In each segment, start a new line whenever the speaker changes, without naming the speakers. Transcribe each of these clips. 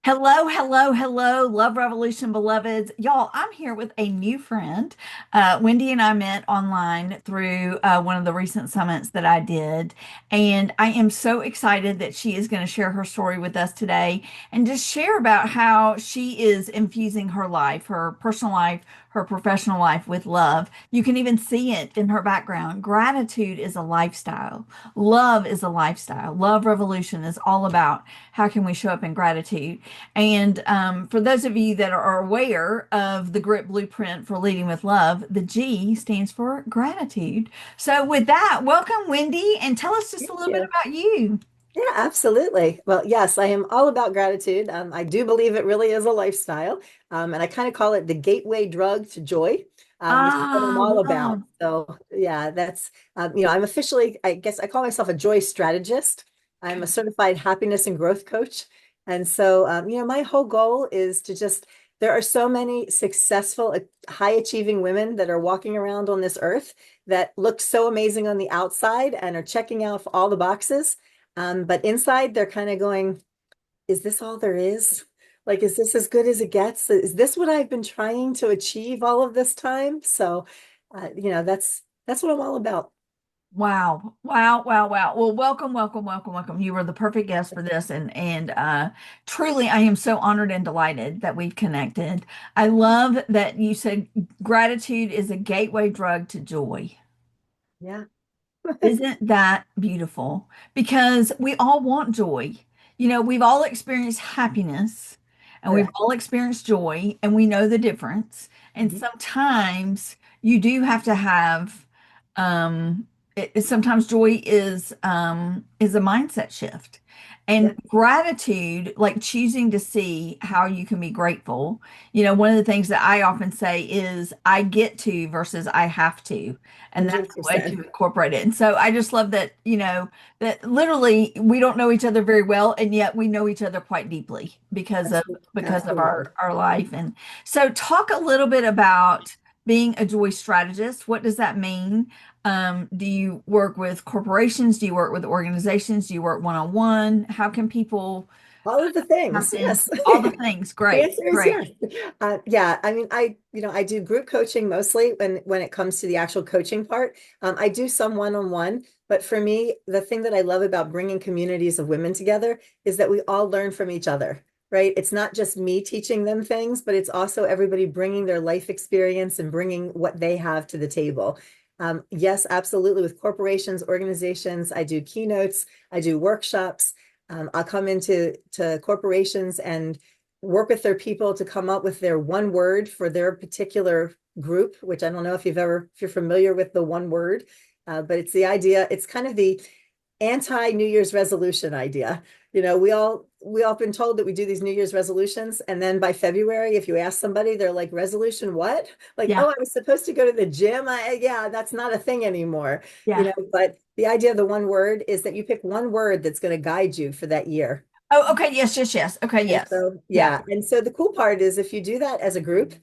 Hello, hello, hello, Love Revolution beloveds. Y'all, I'm here with a new friend. Wendy and I met online through one of the recent summits that I did. And I am so excited that she is going to share her story with us today and just share about how she is infusing her life, her personal life, her professional life with love. You can even see it in her background. Gratitude is a lifestyle. Love is a lifestyle. Love Revolution is all about how can we show up in gratitude. And for those of you that are aware of the grit blueprint for leading with love, the G stands for gratitude. So, with that, welcome, Wendy, and tell us just a
Thank
little bit
you.
about you.
Yeah, absolutely. Well, yes, I am all about gratitude. I do believe it really is a lifestyle. And I kind of call it the gateway drug to joy, which is what I'm
Ah,
all about.
love.
So, yeah, I'm officially, I guess I call myself a joy strategist. I'm a certified happiness and growth coach. And so, my whole goal is to just, there are so many successful, high achieving women that are walking around on this earth that look so amazing on the outside and are checking off all the boxes. But inside, they're kind of going, is this all there is? Like, is this as good as it gets? Is this what I've been trying to achieve all of this time? So, that's what I'm all about.
Wow. Wow, wow, wow. Well, welcome, welcome, welcome, welcome. You were the perfect guest for this and truly I am so honored and delighted that we've connected. I love that you said gratitude is a gateway drug to joy.
Yeah,
Isn't that beautiful? Because we all want joy. We've all experienced happiness and we've
correct.
all experienced joy, and we know the difference. And
Mhm.
sometimes you do have to have, sometimes joy is a mindset shift.
Yeah,
And gratitude, like choosing to see how you can be grateful. One of the things that I often say is I get to versus I have to. And that's the way to
100%.
incorporate it. And so I just love that, that literally we don't know each other very well, and yet we know each other quite deeply because of
Absolutely.
our life. And so talk a little bit about being a joy strategist. What does that mean? Do you work with corporations? Do you work with organizations? Do you work one-on-one? How can people
All of the
tap
things,
in?
yes.
All the things.
The
Great,
answer is
great.
yes. Yeah, I mean, I do group coaching mostly when it comes to the actual coaching part. I do some one-on-one, but for me, the thing that I love about bringing communities of women together is that we all learn from each other, right? It's not just me teaching them things, but it's also everybody bringing their life experience and bringing what they have to the table. Yes, absolutely. With corporations, organizations, I do keynotes, I do workshops. I'll come into corporations and work with their people to come up with their one word for their particular group, which I don't know if you're familiar with the one word, but it's the idea, it's kind of the anti-New Year's resolution idea. We all been told that we do these New Year's resolutions, and then by February, if you ask somebody, they're like, resolution what? Like,
Yeah,
oh, I was supposed to go to the gym. Yeah, that's not a thing anymore.
yeah.
But the idea of the one word is that you pick one word that's going to guide you for that year.
Oh, okay. Yes, yes, yes. Okay,
And
yes.
so,
Yeah.
yeah. And so the cool part is if you do that as a group,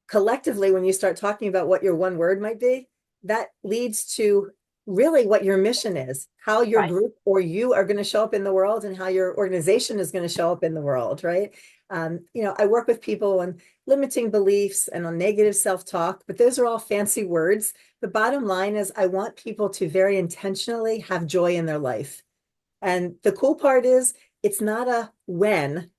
collectively, when you start talking about what your one word might be, that leads to really what your mission is, how your
Right.
group or you are going to show up in the world and how your organization is going to show up in the world, right? I work with people on limiting beliefs and on negative self-talk, but those are all fancy words. The bottom line is I want people to very intentionally have joy in their life. And the cool part is it's not a when,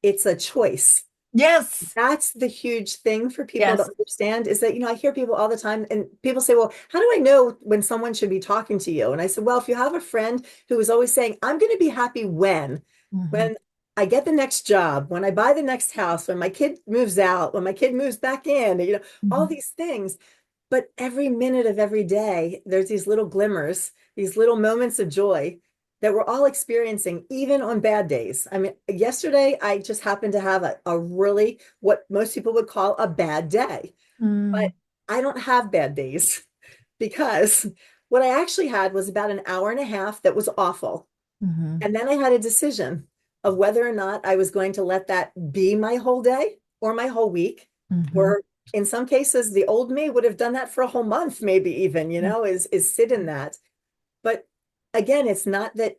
it's a choice.
Yes.
That's the huge thing for people to
Yes.
understand is that, I hear people all the time and people say, well, how do I know when someone should be talking to you? And I said, well, if you have a friend who is always saying, I'm going to be happy
Hmm.
when I get the next job, when I buy the next house, when my kid moves out, when my kid moves back in, all
Hmm.
these things. But every minute of every day, there's these little glimmers, these little moments of joy that we're all experiencing, even on bad days. I mean, yesterday, I just happened to have a really, what most people would call a bad day. But
Mm.
I don't have bad days because what I actually had was about an hour and a half that was awful.
Hmm.
And then I had a decision of whether or not I was going to let that be my whole day or my whole week.
Hmm.
Or in some cases, the old me would have done that for a whole month, maybe even, is sit in that. But again, it's not that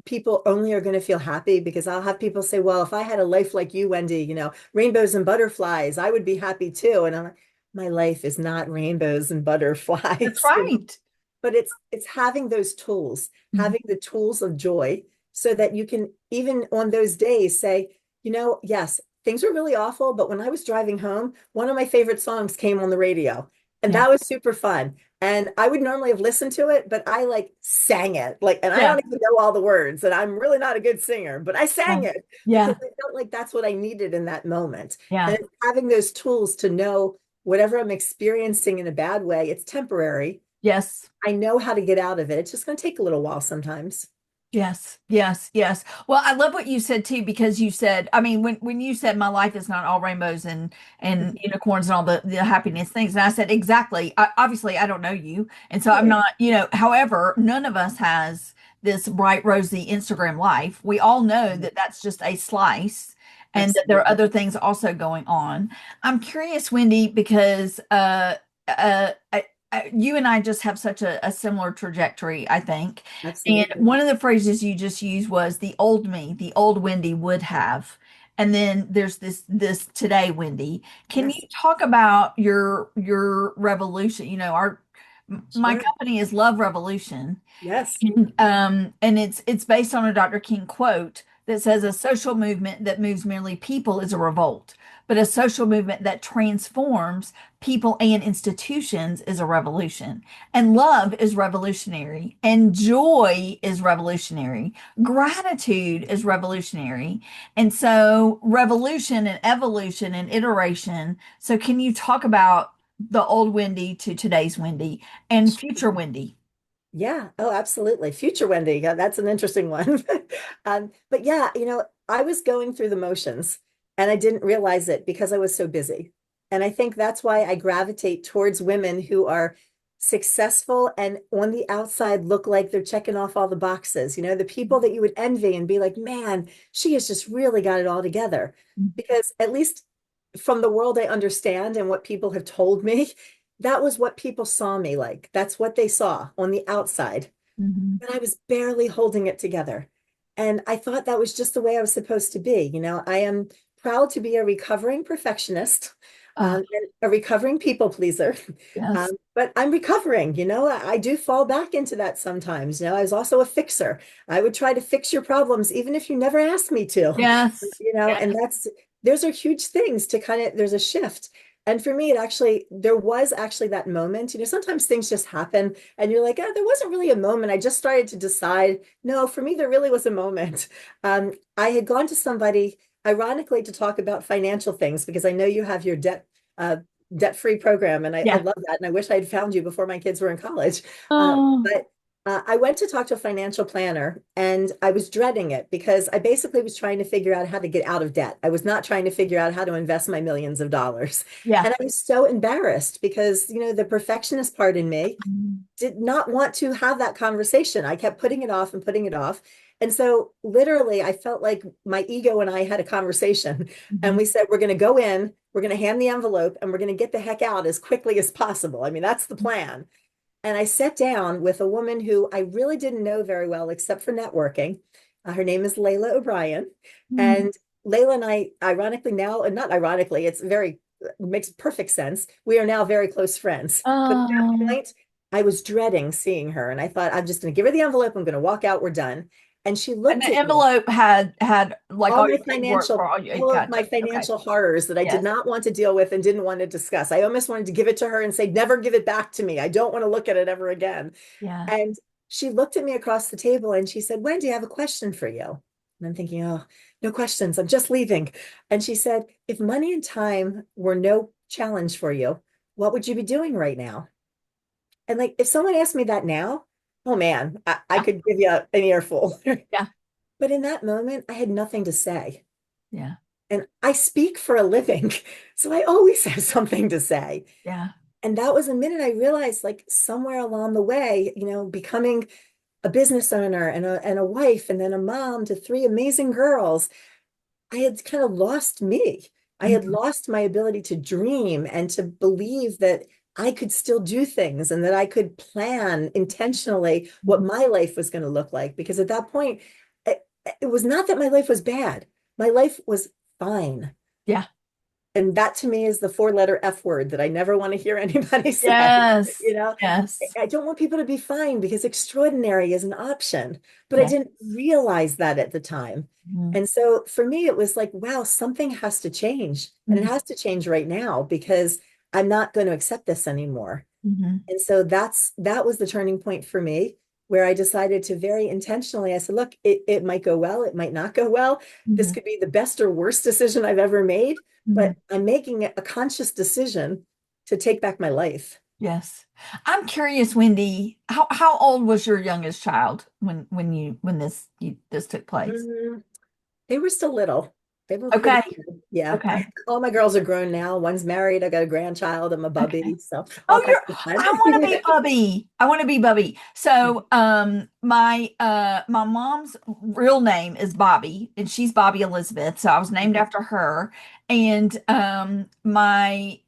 people only are going to feel happy because I'll have people say, well, if I had a life like you, Wendy, rainbows and butterflies, I would be happy too. And I'm like, my life is not rainbows and
That's
butterflies,
right.
but it's having those tools,
Mhm.
having the tools of joy so that you can, even on those days, say, yes, things were really awful, but when I was driving home, one of my favorite songs came on the radio, and
Yeah.
that was super fun. And I would normally have listened to it, but I like sang it. Like, and I
Yeah.
don't even know all the words, and I'm really not a good singer, but I
Yeah.
sang it because
Yeah.
I felt like that's what I needed in that moment. And
Yeah.
it's having those tools to know whatever I'm experiencing in a bad way, it's temporary.
Yes.
I know how to get out of it. It's just going to take a little while sometimes.
Yes, yes, yes. Well, I love what you said too, because you said, I mean, when you said my life is not all rainbows and unicorns and all the happiness things, and I said exactly. Obviously, I don't know you, and so I'm
Right.
not, However, none of us has this bright, rosy Instagram life. We all know that that's just a slice, and that there are
Absolutely.
other things also going on. I'm curious, Wendy, because you and I just have such a similar trajectory, I think. And
Absolutely.
one of the phrases you just used was the old me, the old Wendy would have. And then there's this today Wendy. Can you
Yes.
talk about your revolution? Our my
Sure.
company is Love Revolution,
Yes.
and it's based on a Dr. King quote that says a social movement that moves merely people is a revolt, but a social movement that transforms people and institutions is a revolution. And love is revolutionary, and joy is revolutionary, gratitude is revolutionary. And so, revolution and evolution and iteration. So, can you talk about the old Wendy to today's Wendy and future Wendy?
Yeah. Oh, absolutely. Future Wendy. Yeah, that's an interesting one. But yeah, I was going through the motions and I didn't realize it because I was so busy. And I think that's why I gravitate towards women who are successful and on the outside look like they're checking off all the boxes. The people that you would envy and be like, man, she has just really got it all together. Because at least from the world I understand and what people have told me, that was what people saw me like. That's what they saw on the outside.
Mhm.
But I was barely holding it together. And I thought that was just the way I was supposed to be. I am proud to be a recovering perfectionist,
Ah,
and a recovering people pleaser.
yes.
But I'm recovering, I do fall back into that sometimes. I was also a fixer. I would try to fix your problems, even if you never asked me to,
Yes.
and
Yes.
those are huge things to there's a shift. And for me, there was actually that moment. Sometimes things just happen and you're like, oh, there wasn't really a moment. I just started to decide, no, for me, there really was a moment. I had gone to somebody, ironically, to talk about financial things because I know you have your debt-free program. And I
Yeah.
love that. And I wish I had found you before my kids were in college.
Oh,
But I went to talk to a financial planner and I was dreading it because I basically was trying to figure out how to get out of debt. I was not trying to figure out how to invest my millions of dollars.
yeah.
And I was so embarrassed because, the perfectionist part in me
Mhm.
did not want to have that conversation. I kept putting it off and putting it off. And so literally I felt like my ego and I had a conversation and
Mhm.
we said, we're going to go in, we're going to hand the envelope and we're going to get the heck out as quickly as possible. I mean, that's the plan. And I sat down with a woman who I really didn't know very well, except for networking. Her name is Layla O'Brien.
Mhm.
And Layla and I, ironically now, and not ironically, makes perfect sense. We are now very close friends. But at that
Oh.
point, I was dreading seeing her. And I thought, I'm just going to give her the envelope. I'm going to walk out. We're done. And she
And
looked
the
at me,
envelope had like
all
all
my
your paperwork for
financial,
all you.
all of my
Gotcha. Okay.
financial horrors that I did
Yes.
not want to deal with and didn't want to discuss. I almost wanted to give it to her and say, never give it back to me. I don't want to look at it ever again.
Yeah.
And she looked at me across the table and she said, Wendy, I have a question for you. And I'm thinking, oh, no questions. I'm just leaving. And she said, if money and time were no challenge for you, what would you be doing right now? And like, if someone asked me that now, oh man, I
Yeah.
could give you an earful.
Yeah.
But in that moment, I had nothing to say.
Yeah.
And I speak for a living. So I always have something to say.
Yeah.
And that was a minute I realized, like, somewhere along the way, becoming a business owner and a wife and then a mom to three amazing girls, I had kind of lost me. I had
Mhm.
lost my ability to dream and to believe that I could still do things and that I could plan intentionally what my life was going to look like. Because at that point, it was not that my life was bad. My life was fine.
Yeah.
And that to me is the four-letter F word that I never want to hear anybody say.
Yes.
You know,
Yes.
I don't want people to be fine because extraordinary is an option, but I
Yeah.
didn't realize that at the time.
Mhm.
And so for me, it was like, wow, something has to change. And it
Mhm.
has to change right now because I'm not going to accept this anymore.
Mhm.
And so that was the turning point for me where I decided to very intentionally, I said, look, it might go well, it might not go well. This
Mhm.
could be the best or worst decision I've ever made,
Mhm.
but I'm making a conscious decision to take back my life.
Yes. I'm curious, Wendy, how old was your youngest child when this took place?
Mm, they were still little. They were pretty
Okay.
young. Yeah.
Okay.
All my girls are grown now. One's married. I got a grandchild. I'm a
Okay.
bubby. So all
Oh,
kinds of
I
fun.
want to be Bubby. I want to be Bubby. So, my mom's real name is Bobby, and she's Bobby Elizabeth. So I was named after her. And my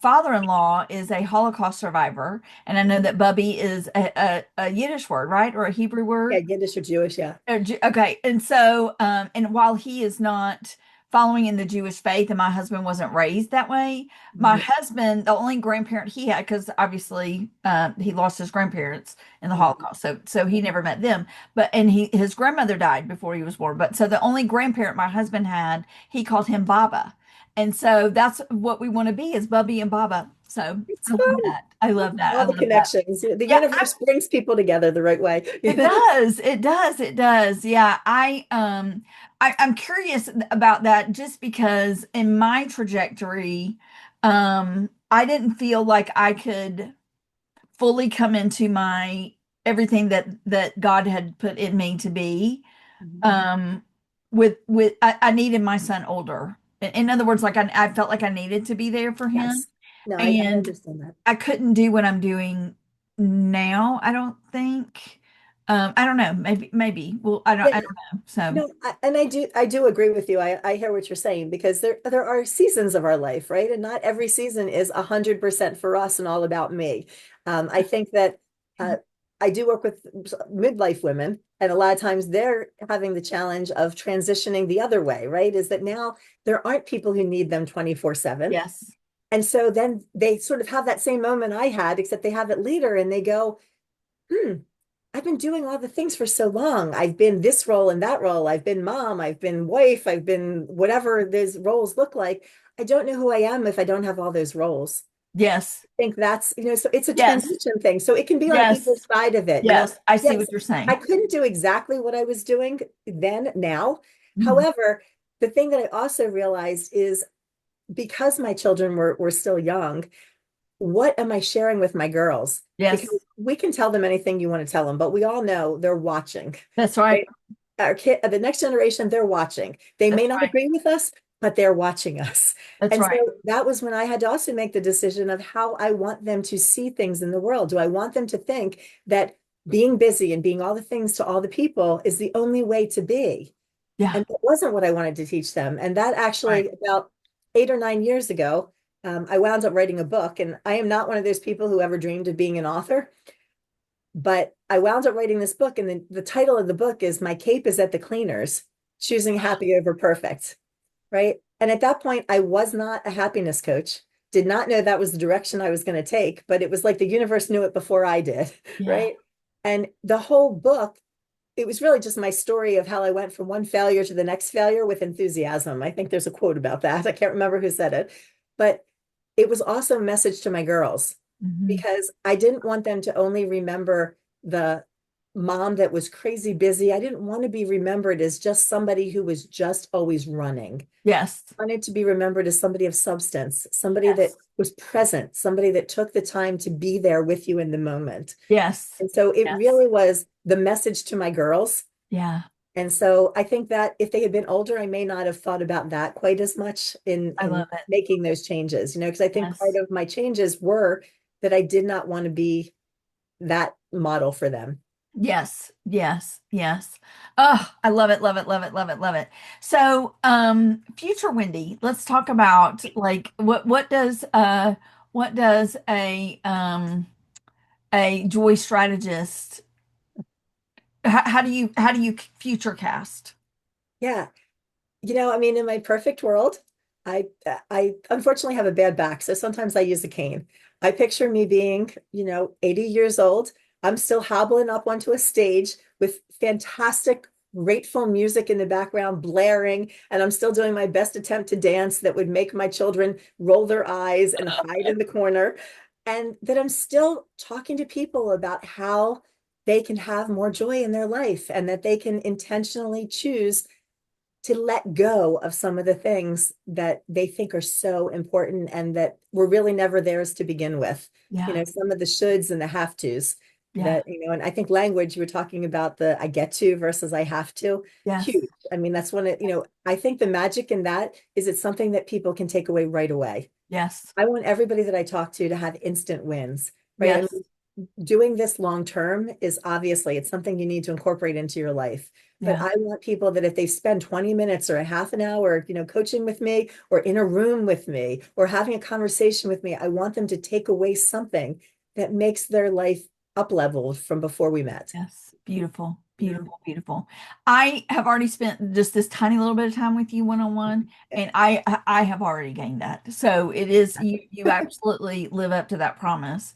father-in-law is a Holocaust survivor, and I know that Bubby is a Yiddish word, right? Or a Hebrew
Yeah,
word.
Yiddish or Jewish. Yeah.
Okay, and so and while he is not following in the Jewish faith, and my husband wasn't raised that way, my
Mhm.
husband, the only grandparent he had, because obviously he lost his grandparents in the
Mhm.
Holocaust, so he never met them. But and his grandmother died before he was born. But so the only grandparent my husband had, he called him Baba, and so that's what we want to be is Bubby and Baba. So
It's
I love
fun.
that. I love that. I
All the
love that.
connections. The
Yeah,
universe brings people together the right way.
it does. It does. It does. Yeah. I'm curious about that just because in my trajectory, I didn't feel like I could fully come into my everything that God had put in me to be.
Mhm.
Um, I needed my son older. In other words, like I felt like I needed to be there for him.
Yes. No, I
And
understand that.
I couldn't do what I'm doing now, I don't think. I don't know. Maybe. Well,
Yeah,
I don't know. So
no, and I do agree with you. I hear what you're saying because there are seasons of our life, right? And not every season is 100% for us and all about me. I think that uh, I do work with midlife women, and a lot of times they're having the challenge of transitioning the other way, right? Is that now there aren't people who need them 24/7.
yes.
And so then they sort of have that same moment I had, except they have it later and they go, hmm, I've been doing all the things for so long. I've been this role and that role. I've been mom, I've been wife, I've been whatever those roles look like. I don't know who I am if I don't have all those roles.
Yes.
I think that's, so it's a
Yes.
transition thing. So it can be on either
Yes.
side of it.
Yes. I see
Yes,
what you're
I
saying.
couldn't do exactly what I was doing then, now.
Mhm.
However, the thing that I also realized is because my children were still young, what am I sharing with my girls?
Yes.
Because we can tell them anything you want to tell them, but we all know they're watching.
That's right.
Right? Our kid, the next generation, they're watching. They
That's
may not
right.
agree with us, but they're watching us.
That's
And so
right.
that was when I had to also make the decision of how I want them to see things in the world. Do I want them to think that being busy and being all the things to all the people is the only way to be?
Yeah.
And that wasn't what I wanted to teach them. And that
Right.
actually, about 8 or 9 years ago, I wound up writing a book. And I am not one of those people who ever dreamed of being an author, but I wound up writing this book. And the title of the book is My Cape is at the Cleaners, Choosing Happy Over Perfect. Right. And at that point, I was not a happiness coach, did not know that was the direction I was going to take, but it was like the universe knew it before I did.
Yeah.
Right. And the whole book, it was really just my story of how I went from one failure to the next failure with enthusiasm. I think there's a quote about that. I can't remember who said it, but it was also a message to my girls
Hmm.
because I didn't want them to only remember the mom that was crazy busy. I didn't want to be remembered as just somebody who was just always running.
Yes.
I wanted to be remembered as somebody of substance, somebody that
Yes.
was present, somebody that took the time to be there with you in the moment.
Yes.
And so it
Yes.
really was the message to my girls.
Yeah.
And so I think that if they had been older, I may not have thought about that quite as much
I
in
love it.
making those changes, because I think part
Yes.
of my changes were that I did not want to be that model for them.
Yes, yes, yes. Oh, I love it, love it, love it, love it, love it. So, future Wendy, let's talk about like what does what does a joy strategist, how do you future cast?
Yeah. I mean, in my perfect world, I unfortunately have a bad back, so sometimes I use a cane. I picture me being, 80 years old. I'm still hobbling up onto a stage with fantastic, grateful music in the background blaring, and I'm still doing my best attempt to dance that would make my children roll their eyes and hide in the corner. And that I'm still talking to people about how they can have more joy in their life and that they can intentionally choose to let go of some of the things that they think are so important and that were really never theirs to begin with.
Yeah,
Some of the shoulds and the have tos
yeah,
that, and I think language, you were talking about the I get to versus I have to.
yes,
Huge. I mean, that's when I think the magic in that is it's something that people can take away right away.
yes,
I want everybody that I talk to have instant wins, right? I
yes,
mean, doing this long term is obviously it's something you need to incorporate into your life. But
yeah,
I want people that if they spend 20 minutes or a half an hour, coaching with me or in a room with me or having a conversation with me, I want them to take away something that makes their life up leveled from before we met.
yes. Beautiful,
Yeah.
beautiful, beautiful. I have already spent just this tiny little bit of time with you one on one, and I have already gained that. So it is you absolutely live up to that promise.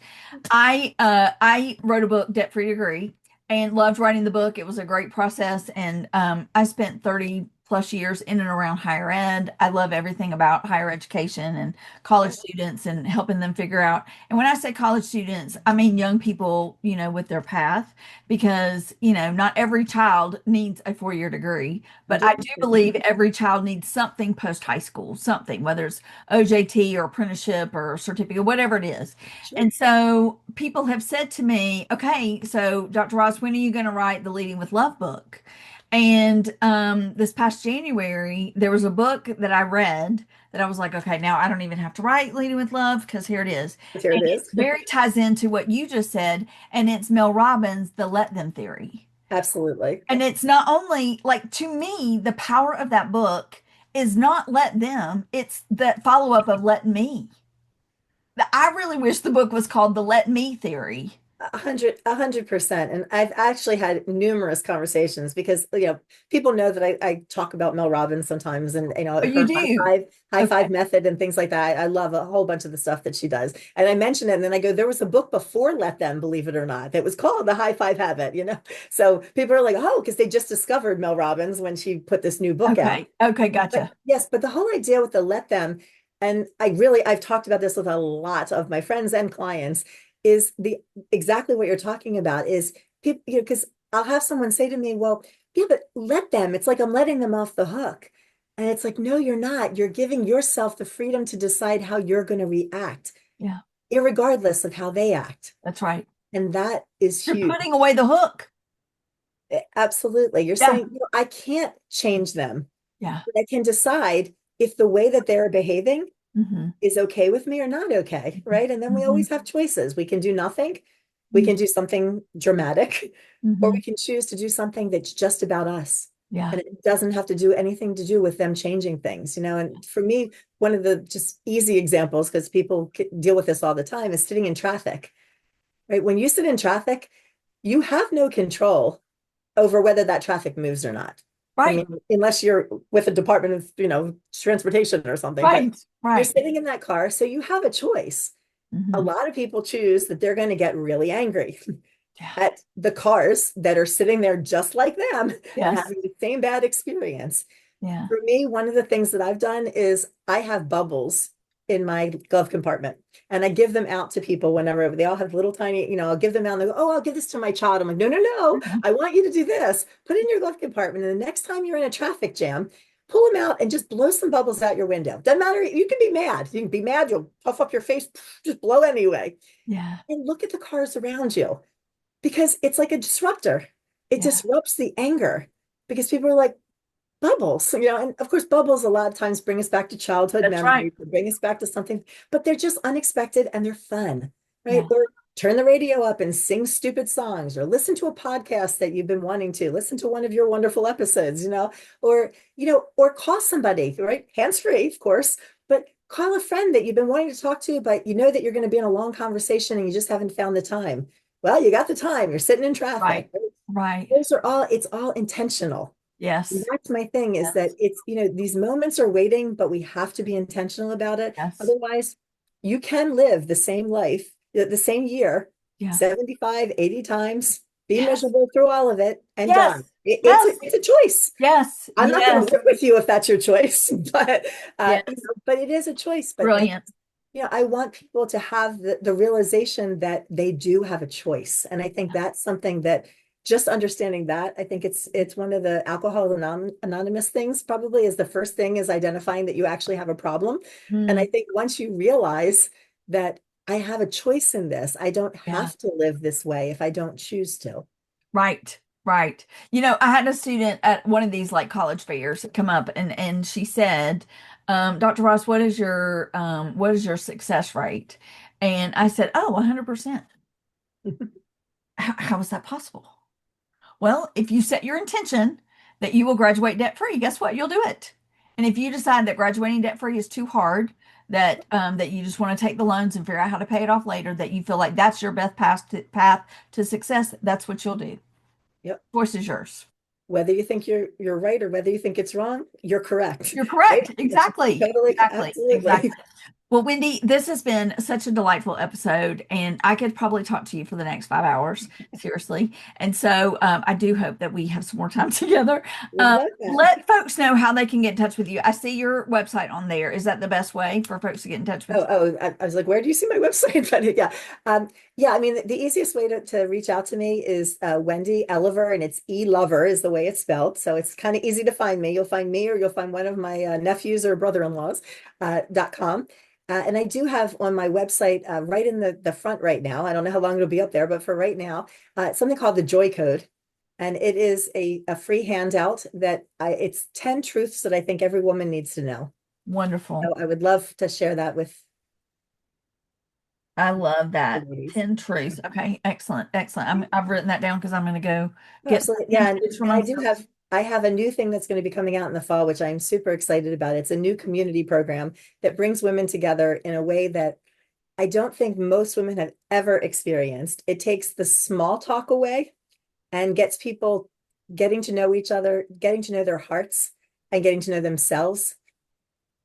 I wrote a book, Debt Free Degree, and loved writing the book. It was a great process, and I spent 30 plus years in and around higher ed. I love everything about higher education and college students and helping them figure out. And when I say college students, I mean young people, with their path, because not every child needs a 4 year degree, but I do
100%.
believe every child needs something post high school, something, whether it's OJT or apprenticeship or certificate, whatever it is.
Sure.
And so people have said to me, okay, so Dr. Ross, when are you going to write the Leading with Love book? And this past January, there was a book that I read that I was like, okay, now I don't even have to write Leading with Love because here it is.
Here
And
it
it
is.
very ties into what you just said, and it's Mel Robbins' The Let Them Theory.
Absolutely.
And it's not only like to me, the power of that book is not let them, it's the follow up of let me. I really wish the book was called The Let Me Theory.
100%. And I've actually had numerous conversations because, people know that I talk about Mel Robbins sometimes and,
Oh, you
her
do?
high
Okay.
five method and things like that. I love a whole bunch of the stuff that she does. And I mention it and then I go, there was a book before Let Them, believe it or not, that was called The High Five Habit. So people are like, oh, because they just discovered Mel Robbins when she put this new book out.
Okay. Okay.
But
Gotcha.
yes, but the whole idea with the let them, and I've talked about this with a lot of my friends and clients, is the exactly what you're talking about is people, because I'll have someone say to me, well, yeah, but let them, it's like I'm letting them off the hook. And it's like, no, you're not. You're giving yourself the freedom to decide how you're going to react,
Yeah,
irregardless of how they act.
that's right.
And that is
You're
huge.
putting away the hook.
Absolutely. You're
Yeah.
saying, I can't change them,
Yeah.
but I can decide if the way that they're behaving
Hmm.
is okay with me or not okay, right? And then we
Hmm.
always have choices. We can do nothing, we
Hmm.
can do something dramatic, or
Hmm.
we can choose to do something that's just about us.
Yeah.
And it doesn't have to do anything to do with them changing things. And for me, one of the just easy examples, because people deal with this all the time, is sitting in traffic, right? When you sit in traffic, you have no control over whether that traffic moves or not. I
Right.
mean, unless you're with a department of, transportation or something, but
Right.
you're
Right.
sitting in that car, so you have a choice. A
Hmm.
lot of people choose that they're going to get really angry
Yeah.
at the cars that are sitting there just like them and
Yes.
having the same bad experience.
Yeah.
For me, one of the things that I've done is I have bubbles in my glove compartment and I give them out to people whenever they all have little tiny, I'll give them out and they go, oh, I'll give this to my child. I'm like, no, no, no,
Mhm.
I want you to do this. Put it in your glove compartment. And the next time you're in a traffic jam, pull them out and just blow some bubbles out your window. Doesn't matter. You can be mad. You can be mad. You'll puff up your face, just blow anyway.
Yeah.
And look at the cars around you because it's like a disruptor. It
Yeah.
disrupts the anger because people are like, bubbles, and of course, bubbles a lot of times bring us back to childhood
That's right.
memories, bring us back to something, but they're just unexpected and they're fun, right?
Yeah.
Or turn the radio up and sing stupid songs, or listen to a podcast that you've been wanting to listen to one of your wonderful episodes, or or call somebody, right? Hands free, of course, but call a friend that you've been wanting to talk to, but you know that you're going to be in a long conversation and you just haven't found the time. Well, you got the time. You're sitting in
Right.
traffic.
Right.
Those are all, it's all intentional. And
Yes.
that's my thing is that
Yes.
it's, these moments are waiting, but we have to be intentional about it.
Yes.
Otherwise, you can live the same life, the same year,
Yeah.
75, 80 times, be
Yes.
miserable through all of it and die.
Yes. Yes.
It's a choice.
Yes.
I'm not going
Yes.
to live with you if that's your choice, but
Yes.
but it is a choice. But
Brilliant.
I want people to have the realization that they do have a choice. And I think that's something that just understanding that, I think it's one of the Anonymous things probably is the first thing is identifying that you actually have a problem. And I
Mm,
think once you realize that I have a choice in this, I don't
yeah.
have to live this way if I don't choose to.
Right. Right. I had a student at one of these like college fairs come up and she said, Dr. Ross, what is your success rate? And I said, oh, 100%. How is that possible? Well, if you set your intention that you will graduate debt free, guess what? You'll do it. And if you decide that graduating debt free is too hard, that you just want to take the loans and figure out how to pay it off later, that you feel like that's your best path to success, that's what you'll do.
Yep.
Choice is yours.
Whether you think you're right or whether you think it's wrong, you're correct.
You're
Right?
correct. Exactly.
Totally,
Exactly.
absolutely.
Exactly. Well, Wendy, this has been such a delightful episode, and I could probably talk to you for the next 5 hours, seriously. And so I do hope that we have some more time together.
Would love that.
Let folks know how they can get in touch with you. I see your website on there. Is that the best way for folks to get in touch with
Oh,
you?
I was like, where do you see my website? But yeah, yeah. I mean, the easiest way to reach out to me is Wendy Elover, and it's E-Lover is the way it's spelled. So it's kind of easy to find me. You'll find me, or you'll find one of my nephews or brother-in-laws. .com. And I do have on my website right in the front right now. I don't know how long it'll be up there, but for right now, it's something called the Joy Code. And it is a free handout that it's 10 truths that I think every woman needs to know. So
Wonderful.
I would love to share that with
I love
the
that.
ladies.
10 truths. Okay, excellent. Excellent. I've written that down because I'm going to go
Oh,
get
absolutely.
10
Yeah. And,
truths for
and
myself.
I have a new thing that's going to be coming out in the fall, which I'm super excited about. It's a new community program that brings women together in a way that I don't think most women have ever experienced. It takes the small talk away and gets people getting to know each other, getting to know their hearts, and getting to know themselves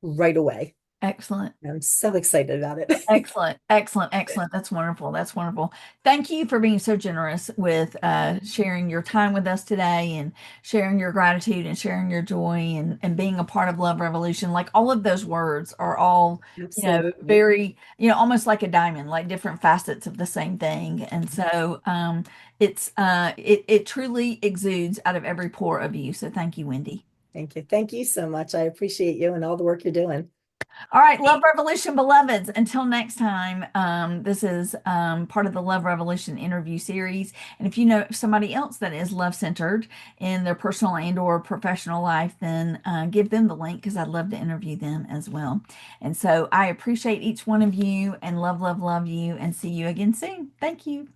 right away.
Excellent.
I'm so excited about it.
Excellent, excellent, excellent. That's wonderful. That's wonderful. Thank you for being so generous with sharing your time with us today and sharing your gratitude and sharing your joy and being a part of Love Revolution. Like all of those words are all,
Absolutely.
very, almost like a diamond, like different facets of the same thing. And so it truly exudes out of every pore of you. So thank you, Wendy.
Thank you. Thank you so much. I appreciate you and all the work you're doing.
All right, Love Revolution beloveds. Until next time, this is part of the Love Revolution interview series. And if you know somebody else that is love centered in their personal and or professional life, then give them the link because I'd love to interview them as well. And so I appreciate each one of you and love, love, love you and see you again soon. Thank you.